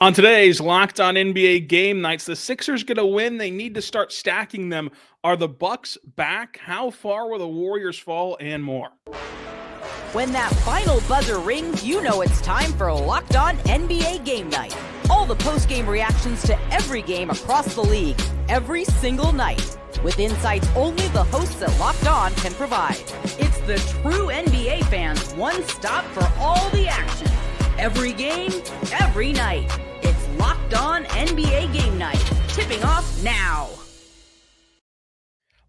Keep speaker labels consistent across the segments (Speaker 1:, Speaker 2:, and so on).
Speaker 1: On today's Locked On NBA Game Nights, the Sixers going to win. They need to start stacking them. Are the Bucks back? How far will the Warriors fall? And more.
Speaker 2: When that final buzzer rings, you know it's time for Locked On NBA Game Night. All the post-game reactions to every game across the league, every single night, with insights only the hosts at Locked On can provide. It's the true NBA fans' one stop for all the action. Every game, every night. It's Locked On NBA Game Night. Tipping off now.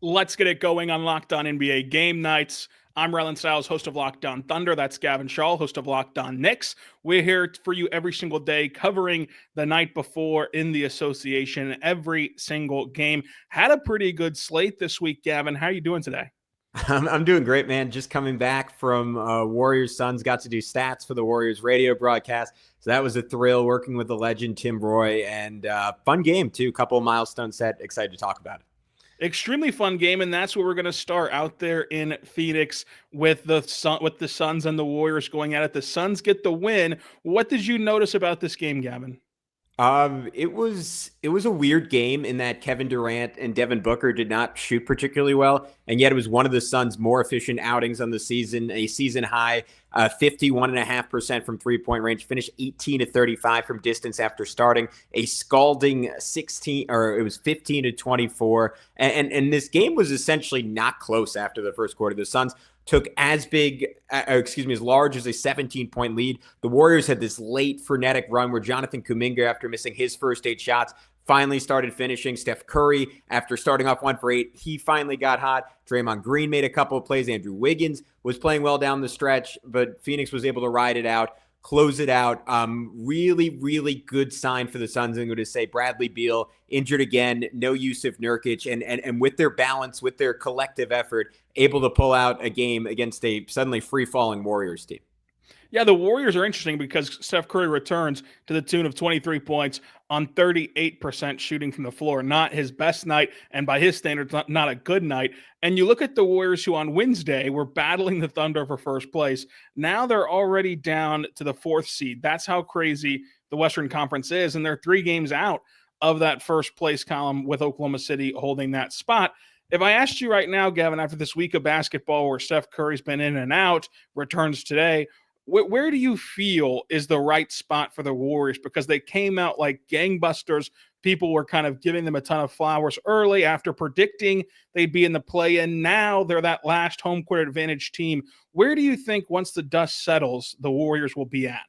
Speaker 1: Let's get it going on Locked On NBA Game Nights. I'm Rylan, Stiles, host of Locked On Thunder. That's Gavin, host of Locked On Knicks. We're here for you every single day, covering the night before in the association, every single game. Had a pretty good slate this week, Gavin. How are you doing today?
Speaker 3: I'm doing great, man. Just coming back from Warriors Suns. Got to do stats for the Warriors radio broadcast. So that was a thrill working with the legend Tim Roy, and fun game too. A couple of milestones set. Excited to talk about it.
Speaker 1: Extremely fun game, and that's where we're going to start out there in Phoenix with the Suns and the Warriors going at it. The Suns get the win. What did you notice about this game, Gavin?
Speaker 3: It was a weird game in that Kevin Durant and Devin Booker did not shoot particularly well, and yet it was one of the Suns' more efficient outings on the season. A season high 51.5% from three-point range, finished 18-35 from distance after starting a scalding 15-24, and this game was essentially not close after the first quarter. The Suns took as large as a 17-point lead. The Warriors had this late frenetic run where Jonathan Kuminga, after missing his first 8 shots, finally started finishing. Steph Curry, after starting off 1 for 8, he finally got hot. Draymond Green made a couple of plays. Andrew Wiggins was playing well down the stretch, but Phoenix was able to ride it out, close it out. Really, really good sign for the Suns. I'm going to say Bradley Beal injured again, no use of Nurkic, and with their balance, with their collective effort, able to pull out a game against a suddenly free-falling Warriors team.
Speaker 1: Yeah, the Warriors are interesting because Steph Curry returns to the tune of 23 points on 38% shooting from the floor. Not his best night, and by his standards, not a good night. And you look at the Warriors, who on Wednesday were battling the Thunder for first place. Now they're already down to the 4th seed. That's how crazy the Western Conference is, and they're 3 games out of that first place column, with Oklahoma City holding that spot. If I asked you right now, Gavin, after this week of basketball where Steph Curry's been in and out, returns today, where do you feel is the right spot for the Warriors? Because they came out like gangbusters. People were kind of giving them a ton of flowers early after predicting they'd be in the play-in. Now they're that last home court advantage team. Where do you think, once the dust settles, the Warriors will be at?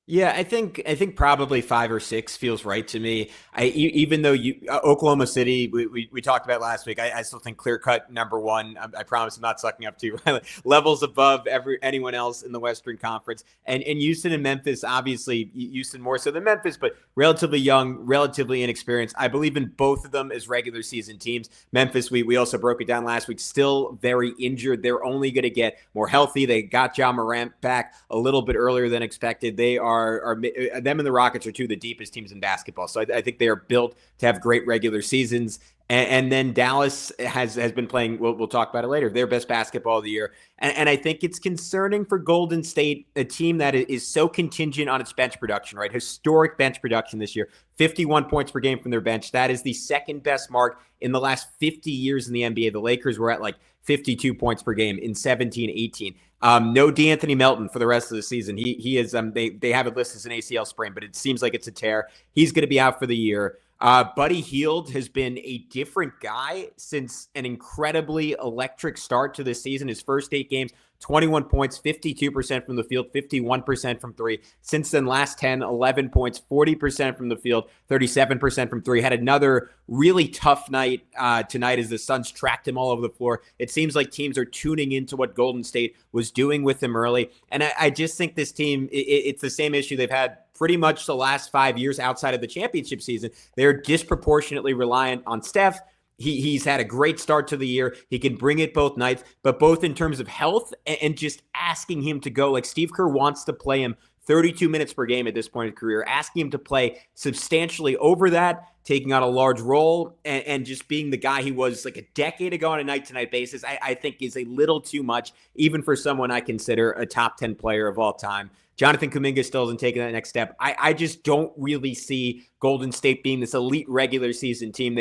Speaker 3: Yeah, I think probably 5 or 6 feels right to me. Even though Oklahoma City, we talked about last week, I still think clear-cut number 1. I promise I'm not sucking up to levels above anyone else in the Western Conference. And Houston and Memphis, obviously Houston more so than Memphis, but relatively young, relatively inexperienced. I believe in both of them as regular season teams. Memphis, we also broke it down last week, still very injured. They're only going to get more healthy. They got Ja Morant back a little bit earlier than expected. They are them and the Rockets are 2 of the deepest teams in basketball. So I think they are built to have great regular seasons. And then Dallas has been playing, we'll talk about it later, their best basketball of the year. And I think it's concerning for Golden State, a team that is so contingent on its bench production, right? Historic bench production this year, 51 points per game from their bench. That is the second best mark in the last 50 years in the NBA. The Lakers were at like 52 points per game in 17-18. No DeAnthony Melton for the rest of the season. He is they have it listed as an ACL sprain, but it seems like it's a tear. He's going to be out for the year. Buddy Hield has been a different guy since an incredibly electric start to this season. His first 8 games, 21 points, 52% from the field, 51% from 3. Since then, last 10, 11 points, 40% from the field, 37% from 3. Had another really tough night tonight as the Suns tracked him all over the floor. It seems like teams are tuning into what Golden State was doing with him early. And I just think this team, it's the same issue they've had pretty much the last 5 years outside of the championship season. They're disproportionately reliant on Steph. He's had a great start to the year. He can bring it both nights, but both in terms of health and just asking him to go. Like, Steve Kerr wants to play him 32 minutes per game at this point in his career, asking him to play substantially over that, taking on a large role, and just being the guy he was like a decade ago on a night-to-night basis, I think is a little too much, even for someone I consider a top 10 player of all time. Jonathan Kuminga still hasn't taken that next step. I just don't really see Golden State being this elite regular season team.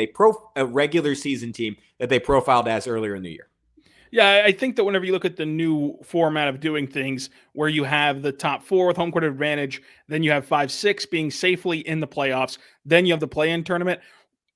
Speaker 3: A regular season team that they profiled as earlier in the year.
Speaker 1: Yeah, I think that whenever you look at the new format of doing things, where you have the top four with home court advantage, then you have 5, 6 being safely in the playoffs, then you have the play-in tournament.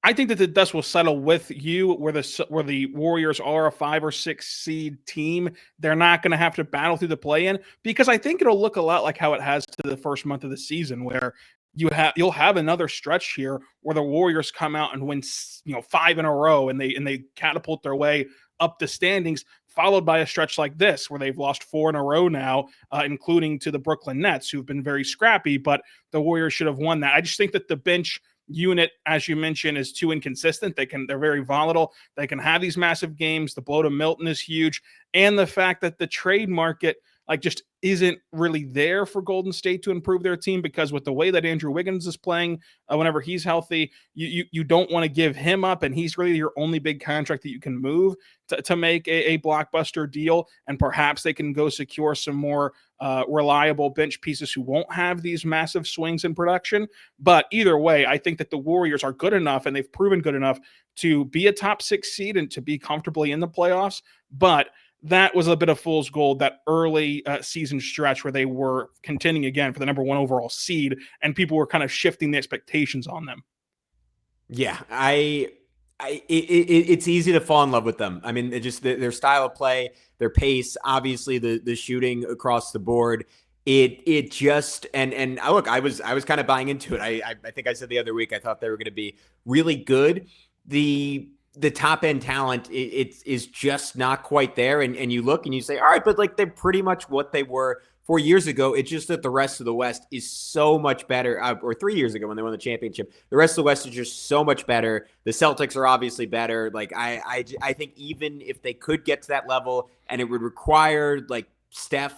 Speaker 1: I think that the dust will settle with you where the Warriors are a 5 or 6 seed team. They're not going to have to battle through the play-in, because I think it'll look a lot like how it has to the first month of the season, where you'll have another stretch here where the Warriors come out and win 5 in a row, and they catapult their way up the standings, followed by a stretch like this where they've lost 4 in a row now, including to the Brooklyn Nets, who've been very scrappy, but the Warriors should have won that. I just think that the bench unit, as you mentioned, is too inconsistent. They're very volatile. They can have these massive games. The blow to Milton is huge. And the fact that the trade market just isn't really there for Golden State to improve their team, because with the way that Andrew Wiggins is playing, whenever he's healthy, you don't want to give him up, and he's really your only big contract that you can move to make a blockbuster deal, and perhaps they can go secure some more reliable bench pieces who won't have these massive swings in production. But either way, I think that the Warriors are good enough, and they've proven good enough to be a top 6 seed and to be comfortably in the playoffs. But that was a bit of fool's gold, that early season stretch where they were contending again for the number 1 overall seed, and people were kind of shifting the expectations on them.
Speaker 3: Yeah, it's easy to fall in love with them. I mean, their style of play, their pace, obviously the shooting across the board. It just and look, I was kind of buying into it. I think I said the other week I thought they were going to be really good. The top end talent, it is just not quite there. And you look and you say, all right, but like they're pretty much what they were 4 years ago. It's just that the rest of the West is so much better, or 3 years ago when they won the championship. The rest of the West is just so much better. The Celtics are obviously better. Like I think even if they could get to that level, and it would require like Steph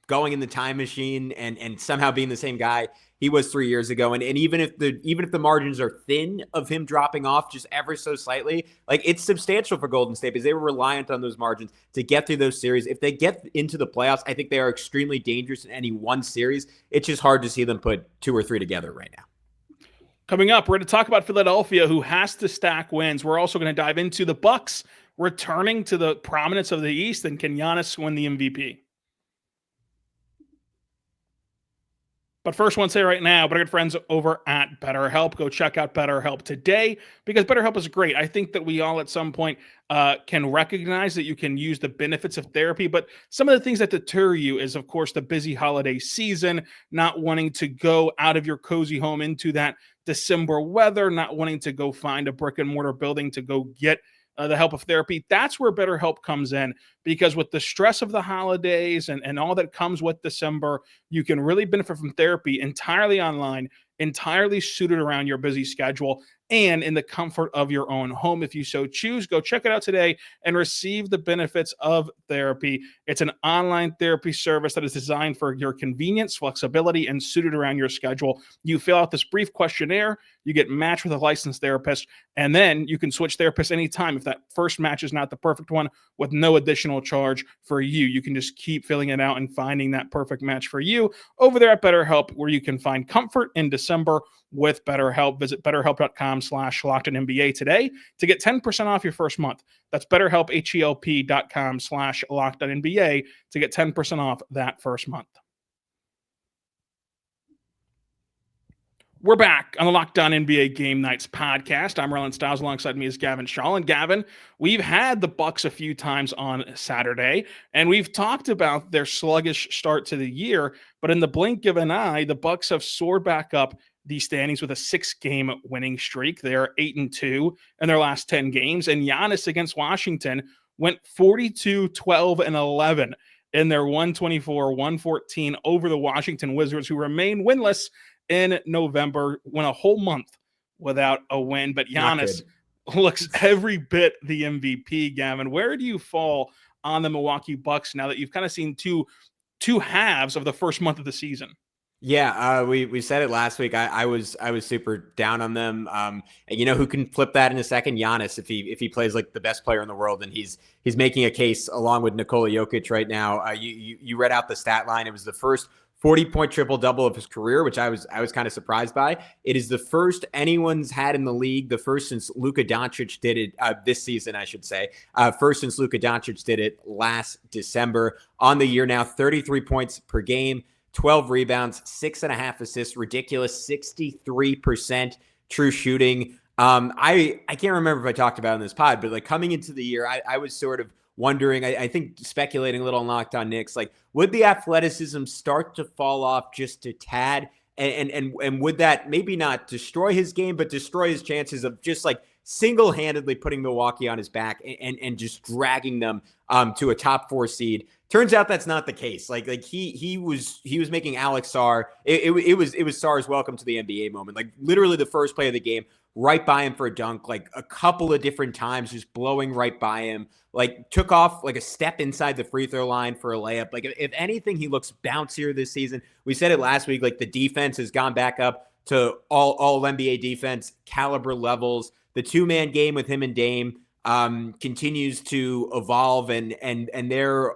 Speaker 3: going in the time machine and somehow being the same guy he was 3 years ago. And even if the margins are thin of him dropping off just ever so slightly, it's substantial for Golden State because they were reliant on those margins to get through those series. If they get into the playoffs, I think they are extremely dangerous in any one series. It's just hard to see them put 2 or 3 together right now.
Speaker 1: Coming up, we're going to talk about Philadelphia, who has to stack wins. We're also going to dive into the Bucks returning to the prominence of the East, and can Giannis win the MVP? But first, I want to say right now, but our good friends over at BetterHelp, go check out BetterHelp today, because BetterHelp is great. I think that we all at some point can recognize that you can use the benefits of therapy, but some of the things that deter you is, of course, the busy holiday season, not wanting to go out of your cozy home into that December weather, not wanting to go find a brick and mortar building to go get the help of therapy. That's where BetterHelp comes in, because with the stress of the holidays and all that comes with December, you can really benefit from therapy entirely online, entirely suited around your busy schedule, and in the comfort of your own home. If you so choose, go check it out today and receive the benefits of therapy. It's an online therapy service that is designed for your convenience, flexibility, and suited around your schedule. You fill out this brief questionnaire, you get matched with a licensed therapist, and then you can switch therapists anytime if that first match is not the perfect one, with no additional charge for you. You can just keep filling it out and finding that perfect match for you over there at BetterHelp, where you can find comfort in December with BetterHelp. Visit BetterHelp.com/LockedOnNBA today to get 10% off your first month. That's BetterHelp, HELP.com/LockedOnNBA to get 10% off that first month. We're back on the Locked On NBA Game Nights podcast. I'm Rylan Stiles. Alongside me is Gavin Shaw. And Gavin, we've had the Bucks a few times on Saturday, and we've talked about their sluggish start to the year. But in the blink of an eye, the Bucks have soared back up the standings with a 6-game winning streak. They are 8-2 in their last 10 games. And Giannis against Washington went 42, 12, and 11 in their 124-114 over the Washington Wizards, who remain winless in November, went a whole month without a win. But Giannis looks every bit the MVP, Gavin. Where do you fall on the Milwaukee Bucks now that you've kind of seen two halves of the first month of the season?
Speaker 3: Yeah, we said it last week. I was super down on them. And you know who can flip that in a second? Giannis, if he plays like the best player in the world, and he's making a case along with Nikola Jokic right now. You read out the stat line. It was the first 40-point triple double of his career, which I was kind of surprised by. It is the first anyone's had in the league, the first since Luka Doncic did it this season, I should say. First since Luka Doncic did it last December. On the year now, 33 points per game. 12 rebounds, 6.5 assists, ridiculous 63% true shooting. I can't remember if I talked about it in this pod, but like coming into the year, I was sort of wondering, I think speculating a little on Locked On Knicks, like would the athleticism start to fall off just a tad? And would that maybe not destroy his game, but destroy his chances of just like single-handedly putting Milwaukee on his back and just dragging them to a top 4 seed? Turns out that's not the case. Like he was making Alex Sarr. It was Sarr's welcome to the NBA moment. Like literally the first play of the game, right by him for a dunk, like a couple of different times, just blowing right by him. Like took off like a step inside the free throw line for a layup. Like if anything, he looks bouncier this season. We said it last week. Like the defense has gone back up to all NBA defense caliber levels. The 2-man game with him and Dame continues to evolve, and they're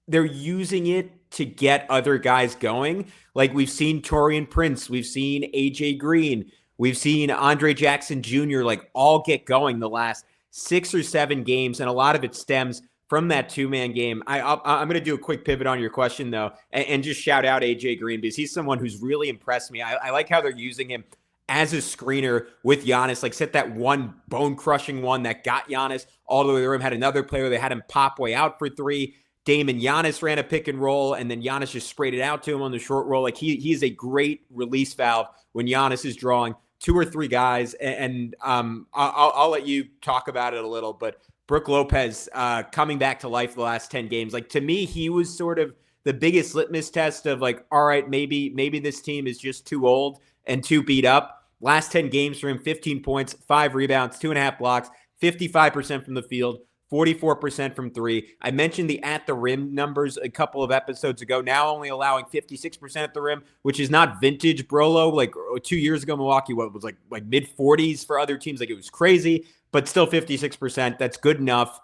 Speaker 3: using it to get other guys going. Like we've seen Taurean Prince, we've seen AJ Green, we've seen Andre Jackson Jr. like all get going the last 6 or 7 games, and a lot of it stems from that 2-man game. I'm going to do a quick pivot on your question though, and just shout out AJ Green because he's someone who's really impressed me. I like how they're using him as a screener with Giannis, like set that one bone-crushing one that got Giannis all the way to the rim, had another player, they had him pop way out for 3. Dame and Giannis ran a pick and roll, and then Giannis just sprayed it out to him on the short roll. Like he is a great release valve when Giannis is drawing 2 or 3 guys. And I'll let you talk about it a little, but Brook Lopez coming back to life the last 10 games. Like to me, he was sort of the biggest litmus test of like, all right, maybe this team is just too old and too beat up. Last 10 games for him, 15 points, 5 rebounds, 2.5 blocks, 55% from the field, 44% from 3. I mentioned the at the rim numbers a couple of episodes ago. Now only allowing 56% at the rim, which is not vintage Brolo. Like 2 years ago, Milwaukee, what was like mid 40s for other teams. Like it was crazy, but still 56%. That's good enough.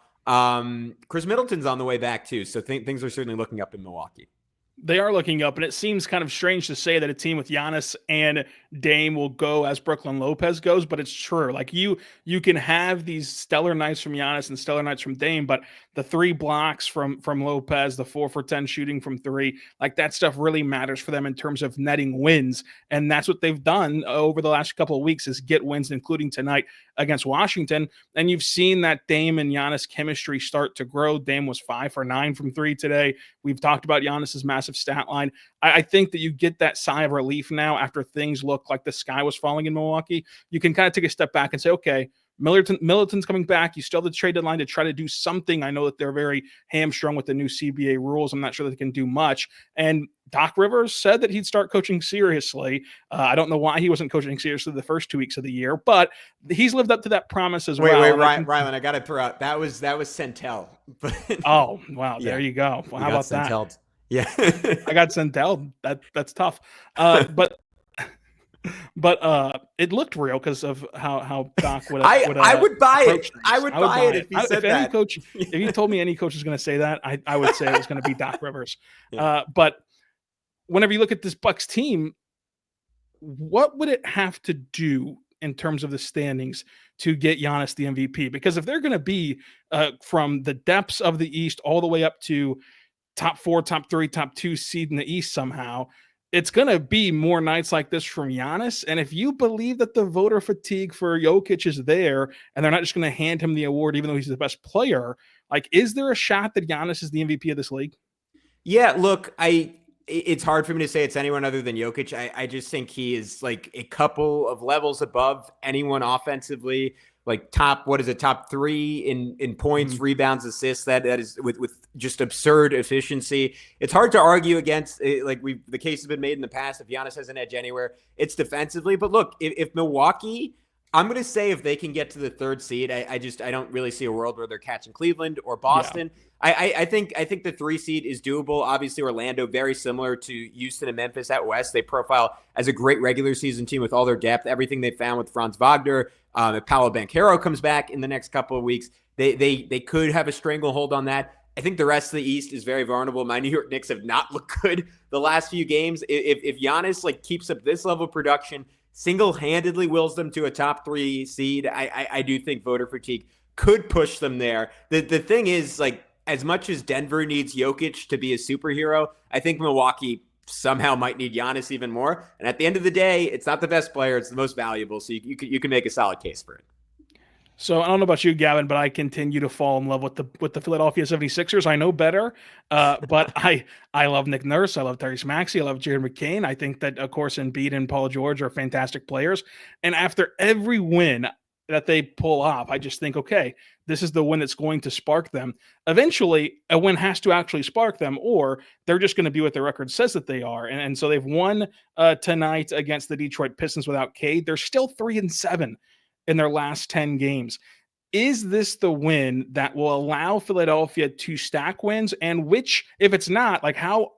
Speaker 3: Chris Middleton's on the way back too. So things are certainly looking up in Milwaukee.
Speaker 1: They are looking up, and it seems kind of strange to say that a team with Giannis and Dame will go as Brooklyn Lopez goes, but it's true. Like you can have these stellar nights from Giannis and stellar nights from Dame, but the 3 blocks from Lopez, the 4 for 10 shooting from 3, like that stuff really matters for them in terms of netting wins, and that's what they've done over the last couple of weeks is get wins, including tonight against Washington. And you've seen that Dame and Giannis chemistry start to grow. Dame was 5 for 9 from 3 today. We've talked about Giannis's massive stat line. I think that you get that sigh of relief now after things look like the sky was falling in Milwaukee. You can kind of take a step back and say, okay, Middleton's coming back. You still have the trade deadline to try to do something. I know that they're very hamstrung with the new CBA rules. I'm not sure that they can do much. And Doc Rivers said that he'd start coaching seriously. I don't know why he wasn't coaching seriously the first 2 weeks of the year, but he's lived up to that promise as well.
Speaker 3: Wait, Rylan, I got to throw out that was Centel.
Speaker 1: Oh, wow. There you go. Well, how about Centelled. That?
Speaker 3: Yeah.
Speaker 1: I got Centel. That's tough. But it looked real because of how Doc would.
Speaker 3: I would buy it. I would buy it if he said that.
Speaker 1: Any coach, if you told me any coach is going to say that, I would say it was going to be Doc Rivers. Yeah. But whenever you look at this Bucks team, what would it have to do in terms of the standings to get Giannis the MVP? Because if they're going to be from the depths of the East all the way up to top 4, top 3, top 2 seed in the East somehow, it's going to be more nights like this from Giannis. And if you believe that the voter fatigue for Jokic is there and they're not just going to hand him the award even though he's the best player, like, is there a shot that Giannis is the MVP of this league?
Speaker 3: Yeah, look, it's hard for me to say it's anyone other than Jokic. I just think he is like a couple of levels above anyone offensively. Like top 3 in points, rebounds, assists. That is with just absurd efficiency. It's hard to argue against. The case has been made in the past. If Giannis has an edge anywhere, it's defensively. But look, if Milwaukee I'm going to say if they can get to the third seed, I don't really see a world where they're catching Cleveland or Boston.
Speaker 1: Yeah.
Speaker 3: I think the 3 seed is doable. Obviously, Orlando, very similar to Houston and Memphis at West. They profile as a great regular season team with all their depth, everything they found with Franz Wagner. If Paolo Banchero comes back in the next couple of weeks, they could have a stranglehold on that. I think the rest of the East is very vulnerable. My New York Knicks have not looked good the last few games. If Giannis keeps up this level of production, single-handedly wills them to a top 3 seed, I do think voter fatigue could push them there. The thing is, as much as Denver needs Jokic to be a superhero, I think Milwaukee somehow might need Giannis even more. And at the end of the day, it's not the best player, it's the most valuable. So you can make a solid case for it.
Speaker 1: So I don't know about you, Gavin, but I continue to fall in love with the Philadelphia 76ers. I know better, but I love Nick Nurse. I love Tyrese Maxey. I love Jared McCain. I think that, of course, Embiid and Paul George are fantastic players. And after every win that they pull off, I just think, okay, this is the win that's going to spark them. Eventually, a win has to actually spark them, or they're just going to be what the record says that they are. And so they've won tonight against the Detroit Pistons without Cade. They're still 3-7. In their last 10 games. Is this the win that will allow Philadelphia to stack wins? And which, if it's not, how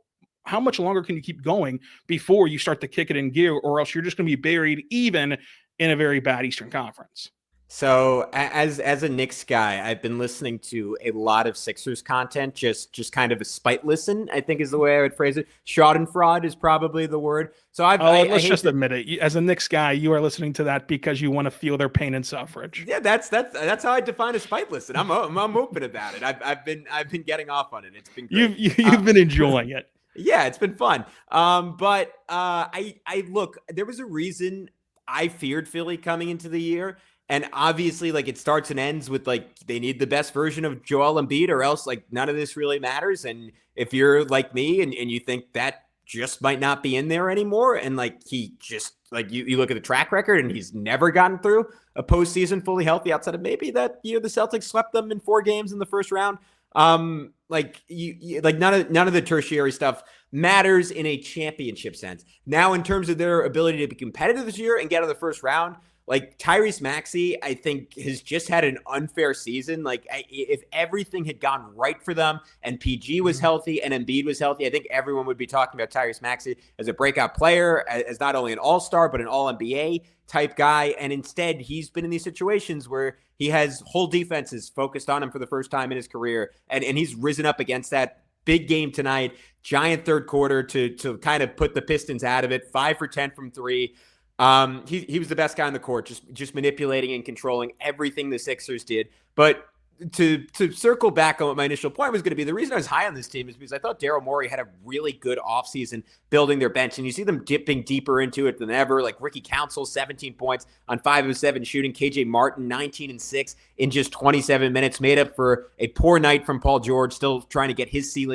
Speaker 1: much longer can you keep going before you start to kick it in gear, or else you're just going to be buried even in a very bad Eastern Conference?
Speaker 3: So as a Knicks guy, I've been listening to a lot of Sixers content, just kind of a spite listen, I think is the way I would phrase it. Schadenfreude is probably the word. So
Speaker 1: let's just admit it. As a Knicks guy, you are listening to that because you want to feel their pain and suffrage.
Speaker 3: Yeah, that's how I define a spite listen. I'm open about it. I've been getting off on it. It's been great.
Speaker 1: You've been enjoying it.
Speaker 3: Yeah, it's been fun. But I look, there was a reason I feared Philly coming into the year. And obviously, it starts and ends with, they need the best version of Joel Embiid, or else, none of this really matters. And if you're like me and you think that just might not be in there anymore, and, he just, you look at the track record and he's never gotten through a postseason fully healthy outside of maybe that, the Celtics swept them in 4 games in the first round. None of the tertiary stuff matters in a championship sense. Now, in terms of their ability to be competitive this year and get out of the first round, Tyrese Maxey, I think, has just had an unfair season. If everything had gone right for them and PG was healthy and Embiid was healthy, I think everyone would be talking about Tyrese Maxey as a breakout player, as not only an all-star, but an all-NBA type guy. And instead, he's been in these situations where he has whole defenses focused on him for the first time in his career. And he's risen up against that big game tonight, giant third quarter to kind of put the Pistons out of it, 5 for 10 from 3. He was the best guy on the court, just manipulating and controlling everything the Sixers did. But to circle back on what my initial point was going to be, the reason I was high on this team is because I thought Daryl Morey had a really good offseason building their bench, and you see them dipping deeper into it than ever. Ricky Council, 17 points on 5 of 7 shooting. KJ Martin, 19 and 6 in just 27 minutes, made up for a poor night from Paul George, still trying to get his sea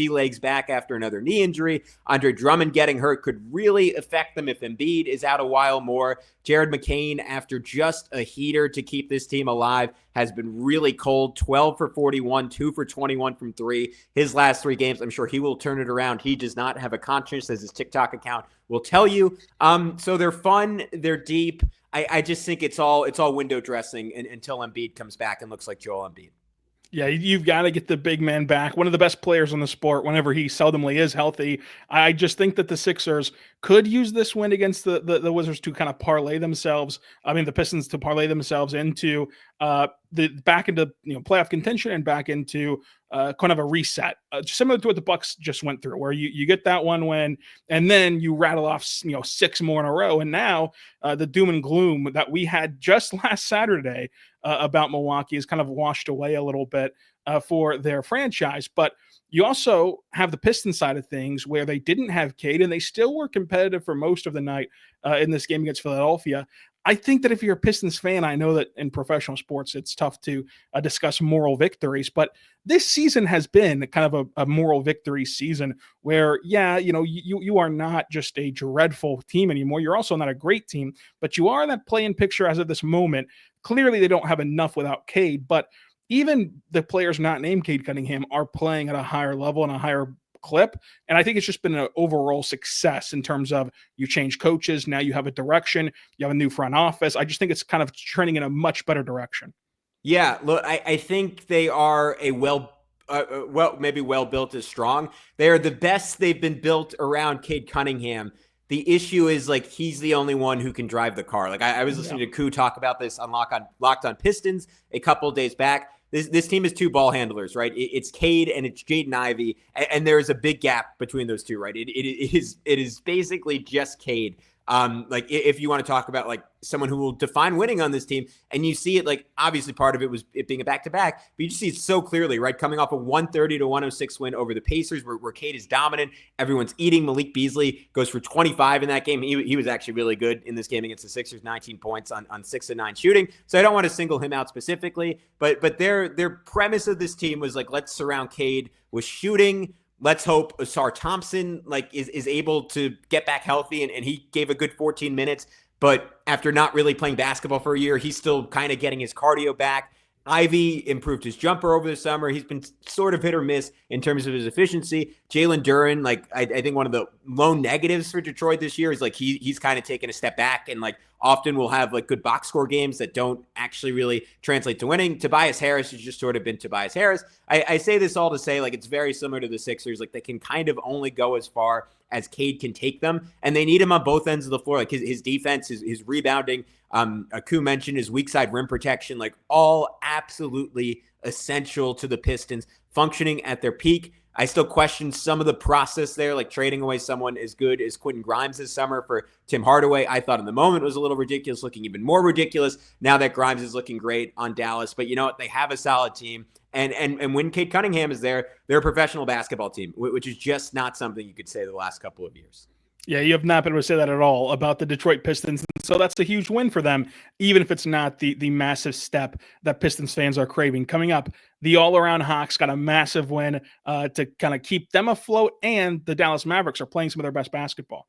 Speaker 3: legs back after another knee injury. Andre Drummond getting hurt could really affect them if Embiid is out a while more. Jared McCain, after just a heater to keep this team alive, has been really cold. 12 for 41, 2 for 21 from 3. His last 3 games, I'm sure he will turn it around. He does not have a conscience, as his TikTok account will tell you. So they're fun. They're deep. I just think it's all window dressing until Embiid comes back and looks like Joel Embiid.
Speaker 1: Yeah, you've got to get the big man back. One of the best players in the sport whenever he seldomly is healthy. I just think that the Sixers could use this win against the Wizards to kind of parlay themselves. The Pistons to parlay themselves into back into playoff contention and back into kind of a reset, similar to what the Bucks just went through, where you get that one win and then you rattle off 6 more in a row, and now the doom and gloom that we had just last Saturday about Milwaukee is kind of washed away a little bit for their franchise. But you also have the Pistons side of things where they didn't have Cade and they still were competitive for most of the night in this game against Philadelphia. I think that if you're a Pistons fan, I know that in professional sports, it's tough to discuss moral victories, but this season has been kind of a moral victory season where, you are not just a dreadful team anymore. You're also not a great team, but you are in that play-in picture as of this moment. Clearly, they don't have enough without Cade, but even the players not named Cade Cunningham are playing at a higher level and a higher clip. And I think it's just been an overall success in terms of you change coaches. Now you have a direction, you have a new front office. I just think it's kind of trending in a much better direction.
Speaker 3: Yeah, look, I think they are a maybe well built is strong. They are the best they've been built around Cade Cunningham. The issue is like he's the only one who can drive the car. Like I was listening to Koo talk about this on Locked on Pistons a couple of days back. This team is two ball handlers, right? It's Cade and it's Jaden Ivey, and there is a big gap between those two, right? It is basically just Cade. Like if you want to talk about like someone who will define winning on this team, and you see it, like obviously part of it was it being a back-to-back, but you just see it so clearly, right? Coming off a 130-106 win over the Pacers where Cade is dominant. Everyone's eating. Malik Beasley goes for 25 in that game. He was actually really good in this game against the Sixers, 19 points on 6 of 9 shooting. So I don't want to single him out specifically, but their premise of this team was like, let's surround Cade with shooting. Let's hope Asar Thompson is able to get back healthy, and he gave a good 14 minutes. But after not really playing basketball for a year, he's still kind of getting his cardio back. Ivy improved his jumper over the summer. He's been sort of hit or miss in terms of his efficiency. Jalen Duren, I think one of the lone negatives for Detroit this year is like he's kind of taken a step back, and like often will have like good box score games that don't actually really translate to winning. Tobias Harris has just sort of been Tobias Harris. I say this all to say like it's very similar to the Sixers. Like they can kind of only go as far as Cade can take them, and they need him on both ends of the floor. Like his defense, his rebounding. Koo mentioned his weak side rim protection, like all absolutely essential to the Pistons functioning at their peak. I still question some of the process there, like trading away someone as good as Quentin Grimes this summer for Tim Hardaway. I thought in the moment was a little ridiculous, looking even more ridiculous now that Grimes is looking great on Dallas. But you know what? They have a solid team. And when Cade Cunningham is there, they're a professional basketball team, which is just not something you could say the last couple of years.
Speaker 1: Yeah, you have not been able to say that at all about the Detroit Pistons. So that's a huge win for them, even if it's not the massive step that Pistons fans are craving. Coming up, the all-around Hawks got a massive win to kind of keep them afloat, and the Dallas Mavericks are playing some of their best basketball.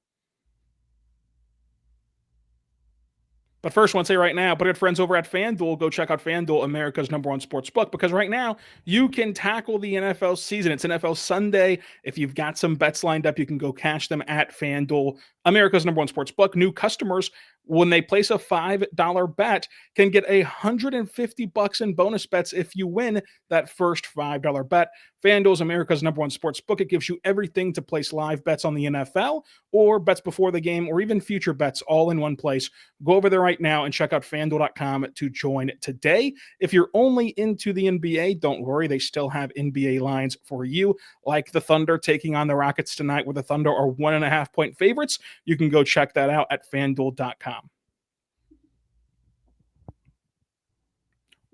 Speaker 1: But first, I want to say right now, put it friends over at FanDuel. Go check out FanDuel, America's #1 sports book, because right now you can tackle the NFL season. It's NFL Sunday. If you've got some bets lined up, you can go cash them at FanDuel, America's #1 sports book. New customers, when they place a $5 bet, can get $150 in bonus bets if you win that first $5 bet. FanDuel is America's #1 sports book. It gives you everything to place live bets on the NFL or bets before the game or even future bets all in one place. Go over there right now and check out FanDuel.com to join today. If you're only into the NBA, don't worry. They still have NBA lines for you, like the Thunder taking on the Rockets tonight, where the Thunder are 1.5-point favorites. You can go check that out at FanDuel.com.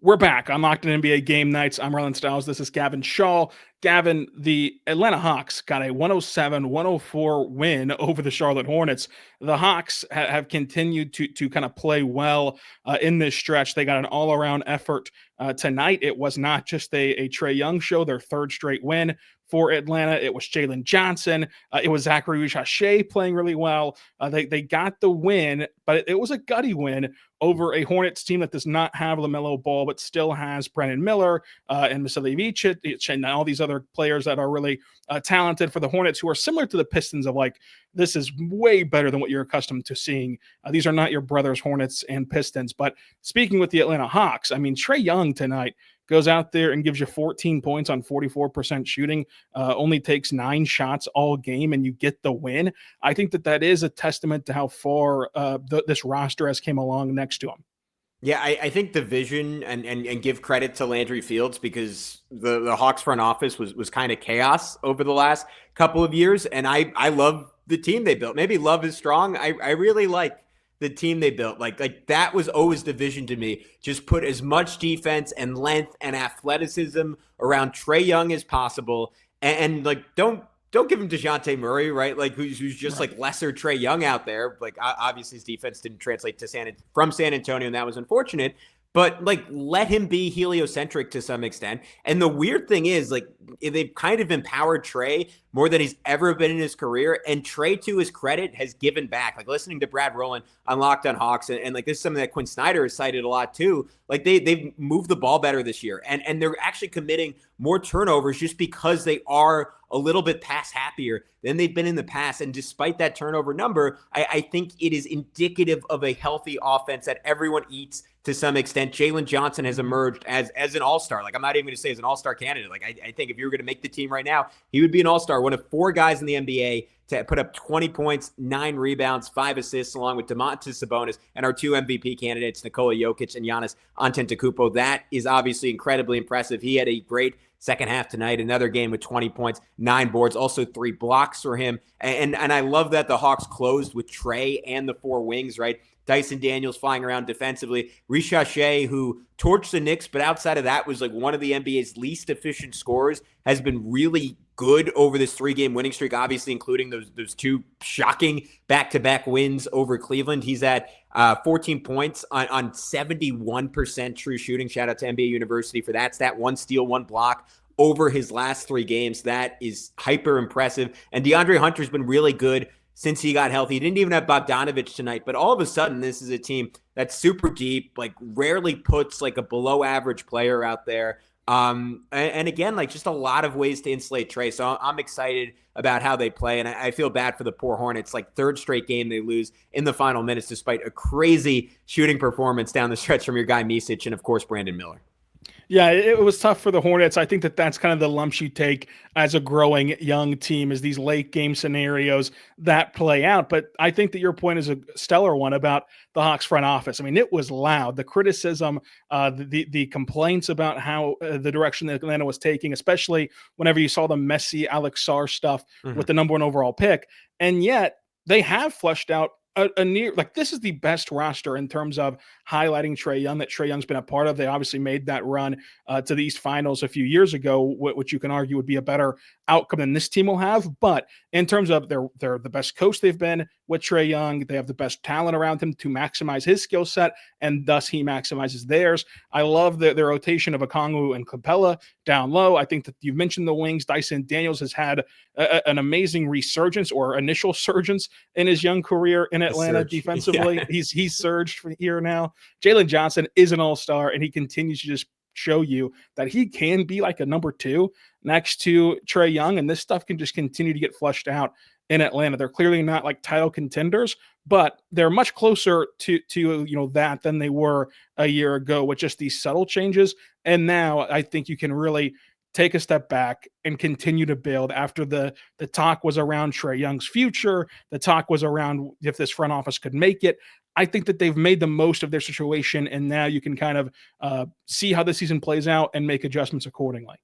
Speaker 1: We're back on Locked On NBA Game Nights. I'm Rylan Stiles. This is Gavin Shaw. Gavin, the Atlanta Hawks got a 107-104 win over the Charlotte Hornets. The Hawks have continued to kind of play well in this stretch. They got an all-around effort tonight. It was not just a Trae Young show, their third straight win for Atlanta. It was Jalen Johnson. It was Zachary Richashea playing really well. They got the win, but it was a gutty win over a Hornets team that does not have LaMelo Ball, but still has Brandon Miller and Vasiljevic and all these other players that are really talented for the Hornets, who are similar to the Pistons of like, this is way better than what you're accustomed to seeing. These are not your brothers, Hornets and Pistons. But speaking with the Atlanta Hawks, I mean, Trae Young tonight goes out there and gives you 14 points on 44% shooting, only takes 9 shots all game, and you get the win. I think that is a testament to how far this roster has came along next to him.
Speaker 3: Yeah, I think the vision and give credit to Landry Fields, because the Hawks front office was kind of chaos over the last couple of years. And I love the team they built. Maybe love is strong. I really like the team they built. Like that was always the vision to me. Just put as much defense and length and athleticism around Trae Young as possible. And like, don't give him DeJounte Murray, right? Like who's just like lesser Trae Young out there. Like obviously his defense didn't translate to from San Antonio, and that was unfortunate. But like, let him be heliocentric to some extent. And the weird thing is, like, they've kind of empowered Trae more than he's ever been in his career. And Trae, to his credit, has given back. Like listening to Brad Rowland on Locked On Hawks, and like this is something that Quinn Snyder has cited a lot too. Like they've moved the ball better this year, and they're actually committing more turnovers just because they are a little bit pass happier than they've been in the past. And despite that turnover number, I think it is indicative of a healthy offense that everyone eats to some extent. Jalen Johnson has emerged as an all-star. Like, I'm not even going to say as an all-star candidate. Like, I think if you were going to make the team right now, he would be an all-star. One of 4 guys in the NBA to put up 20 points, 9 rebounds, 5 assists, along with Domantas Sabonis and our 2 MVP candidates, Nikola Jokic and Giannis Antetokounmpo. That is obviously incredibly impressive. He had a great second half tonight, another game with 20 points, 9 boards, also 3 blocks for him. And I love that the Hawks closed with Trey and the 4 wings, right? Dyson Daniels flying around defensively. Reshape, who torched the Knicks, but outside of that was like one of the NBA's least efficient scorers, has been really good over this 3-game winning streak, obviously including those 2 shocking back-to-back wins over Cleveland. He's at 14 points on 71% true shooting. Shout out to NBA University for that stat. 1 steal, 1 block over his last 3 games. That is hyper impressive. And DeAndre Hunter's been really good since he got healthy. He didn't even have Bogdanovich tonight, but all of a sudden this is a team that's super deep, like rarely puts like a below average player out there. And again, like just a lot of ways to insulate Trey. So I'm excited about how they play. And I feel bad for the poor Hornets, like 3rd straight game they lose in the final minutes, despite a crazy shooting performance down the stretch from your guy Micic and of course, Brandon Miller.
Speaker 1: Yeah, it was tough for the Hornets. I think that's kind of the lumps you take as a growing young team, is these late game scenarios that play out. But I think that your point is a stellar one about the Hawks front office. I mean, it was loud. The criticism, the complaints about how the direction that Atlanta was taking, especially whenever you saw the messy Alex Sarr stuff with the number 1 overall pick. And yet they have fleshed out a near, like, this is the best roster in terms of highlighting Trae Young that Trae Young's been a part of. They obviously made that run to the East Finals a few years ago, which you can argue would be a better outcome than this team will have. But in terms of they're the best coach they've been with Trae Young. They have the best talent around him to maximize his skill set, and thus he maximizes theirs. I love the rotation of Okongwu and Capella down low. I think that you've mentioned the wings. Dyson Daniels has had an amazing resurgence or initial surgence in his young career in Atlanta defensively. Yeah. He's surged from here now. Jalen Johnson is an all-star, and he continues to just show you that he can be like a number 2 next to Trae Young, and this stuff can just continue to get flushed out in Atlanta. They're clearly not like title contenders, but they're much closer to that than they were a year ago with just these subtle changes. And now I think you can really take a step back and continue to build after the talk was around Trae Young's future. The talk was around if this front office could make it. I think that they've made the most of their situation, and now you can kind of see how the season plays out and make adjustments accordingly.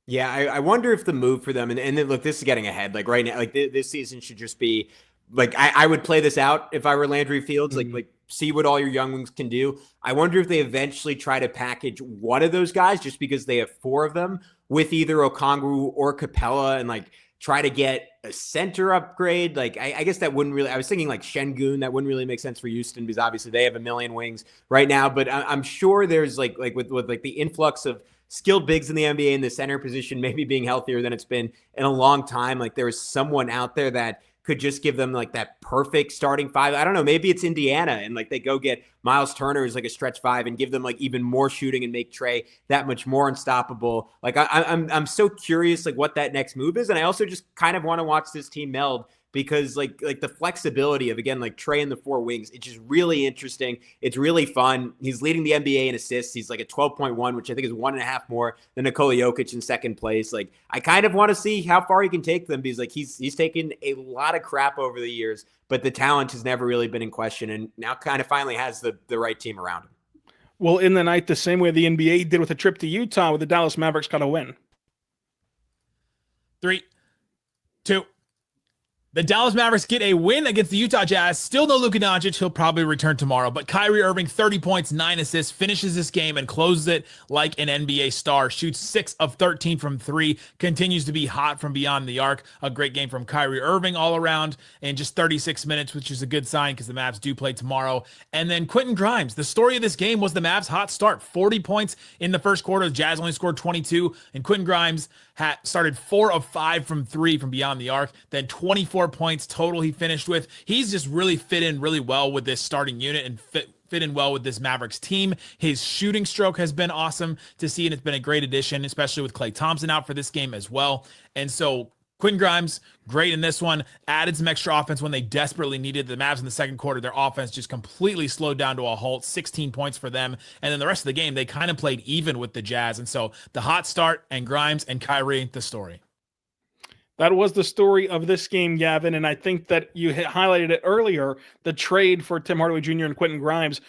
Speaker 3: Yeah, I wonder if the move for them, and then look, this is getting ahead. Like right now, like this season should just be like I would play this out if I were Landry Fields. Like see what all your young wings can do. I wonder if they eventually try to package one of those guys, just because they have 4 of them, with either Okongwu or Capella, and like try to get a center upgrade. Like I guess that wouldn't really. I was thinking like Şengün. That wouldn't really make sense for Houston because obviously they have a million wings right now. But I'm sure there's like with like the influx of skilled bigs in the NBA in the center position, maybe being healthier than it's been in a long time. Like there is someone out there that could just give them like that perfect starting 5. I don't know. Maybe it's Indiana and like they go get Miles Turner as like a stretch 5 and give them like even more shooting and make Trae that much more unstoppable. Like I'm so curious like what that next move is. And I also just kind of want to watch this team meld, because like the flexibility of, again, like Trae and the 4 wings, it's just really interesting. It's really fun. He's leading the NBA in assists. He's like at 12.1, which I think is 1.5 more than Nikola Jokic in second place. Like I kind of want to see how far he can take them, because like he's taken a lot of crap over the years, but the talent has never really been in question, and now kind of finally has the right team around him.
Speaker 1: Well, in the night, the same way the NBA did with a trip to Utah, where the Dallas Mavericks got a win.
Speaker 4: 3, 2. The Dallas Mavericks get a win against the Utah Jazz. Still no Luka Doncic. He'll probably return tomorrow. But Kyrie Irving, 30 points, 9 assists, finishes this game and closes it like an NBA star. Shoots 6 of 13 from 3. Continues to be hot from beyond the arc. A great game from Kyrie Irving all around in just 36 minutes, which is a good sign because the Mavs do play tomorrow. And then Quentin Grimes. The story of this game was the Mavs' hot start. 40 points in the first quarter. The Jazz only scored 22. And Quentin Grimes started 4 of 5 from 3 from beyond the arc. Then 24 points total he finished with. He's just really fit in really well with this starting unit and fit in well with this Mavericks team. His shooting stroke has been awesome to see, and it's been a great addition, especially with Klay Thompson out for this game as well. And so Quentin Grimes, great in this one, added some extra offense when they desperately needed. The Mavs in the second quarter, their offense just completely slowed down to a halt, 16 points for them. And then the rest of the game, they kind of played even with the Jazz. And so the hot start and Grimes and Kyrie, the story.
Speaker 1: That was the story of this game, Gavin, and I think that you highlighted it earlier, the trade for Tim Hardaway Jr. and Quentin Grimes.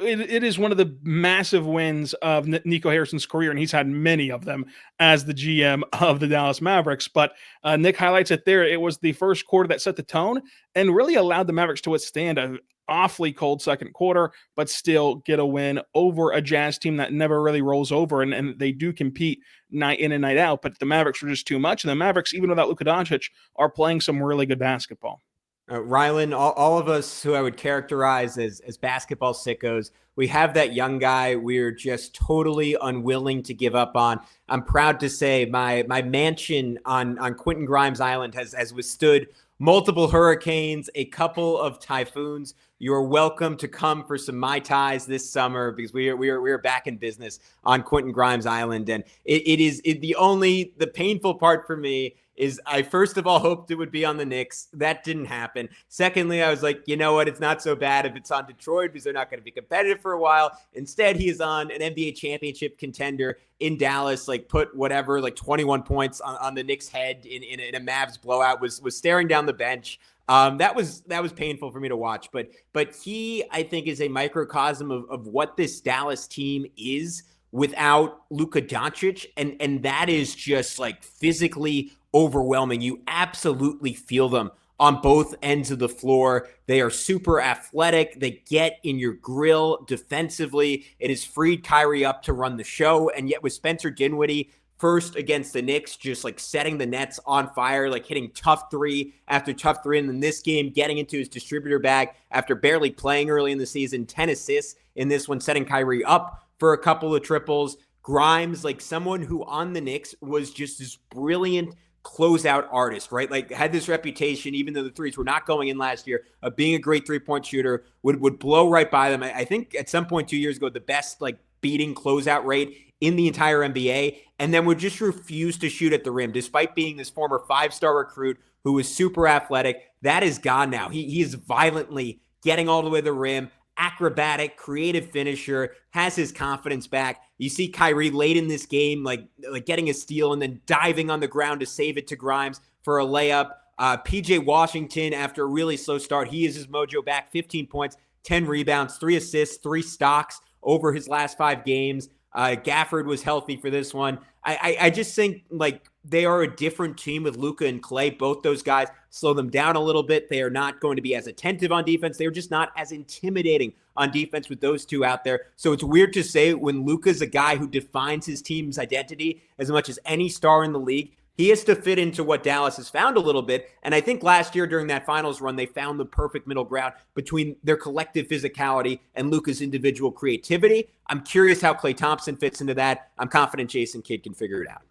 Speaker 1: It is one of the massive wins of Nico Harrison's career, and he's had many of them as the GM of the Dallas Mavericks. But Nick highlights it there. It was the first quarter that set the tone and really allowed the Mavericks to withstand a awfully cold second quarter, but still get a win over a Jazz team that never really rolls over, and they do compete night in and night out, but the Mavericks were just too much, and the Mavericks, even without Luka Doncic, are playing some really good basketball.
Speaker 3: Rylan, all of us who I would characterize as basketball sickos, we have that young guy we're just totally unwilling to give up on. I'm proud to say my mansion on Quentin Grimes Island has withstood multiple hurricanes, a couple of typhoons. You are welcome to come for some Mai Tais this summer because we are back in business on Quentin Grimes Island. And the painful part for me is I first of all hoped it would be on the Knicks. That didn't happen. Secondly, I was like, you know what? It's not so bad if it's on Detroit because they're not going to be competitive for a while. Instead, he is on an NBA championship contender in Dallas, like put whatever, like 21 points on the Knicks' head in a Mavs blowout, was staring down the bench. That was painful for me to watch, but he, I think, is a microcosm of what this Dallas team is without Luka Doncic, and that is just like physically overwhelming. You absolutely feel them on both ends of the floor. They are super athletic. They get in your grill defensively. It has freed Kyrie up to run the show, and yet with Spencer Dinwiddie first against the Knicks, just like setting the nets on fire, like hitting tough three after tough three. And then this game, getting into his distributor bag after barely playing early in the season, 10 assists in this one, setting Kyrie up for a couple of triples. Grimes, like someone who on the Knicks was just this brilliant closeout artist, right? Like had this reputation, even though the threes were not going in last year, of being a great three-point shooter, would blow right by them. I think at some point 2 years ago, the best like beating closeout rate in the entire NBA, and then would just refuse to shoot at the rim, despite being this former 5-star recruit who was super athletic. That is gone now. He is violently getting all the way to the rim, acrobatic, creative finisher, has his confidence back. You see Kyrie late in this game, like getting a steal and then diving on the ground to save it to Grimes for a layup. PJ Washington, after a really slow start, he is his mojo back, 15 points, 10 rebounds, 3 assists, 3 stocks over his last 5 games. Gafford was healthy for this one. I just think like they are a different team with Luka and Klay. Both those guys slow them down a little bit. They are not going to be as attentive on defense. They're just not as intimidating on defense with those two out there. So it's weird to say when Luka's a guy who defines his team's identity as much as any star in the league, he has to fit into what Dallas has found a little bit. And I think last year during that finals run, they found the perfect middle ground between their collective physicality and Luka's individual creativity. I'm curious how Klay Thompson fits into that. I'm confident Jason Kidd can figure it out.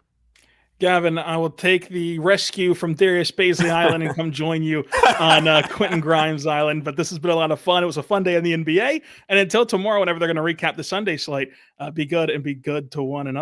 Speaker 1: Gavin, I will take the rescue from Darius Baisley Island and come join you on Quentin Grimes Island. But this has been a lot of fun. It was a fun day in the NBA. And until tomorrow, whenever they're going to recap the Sunday slate, be good and be good to one another.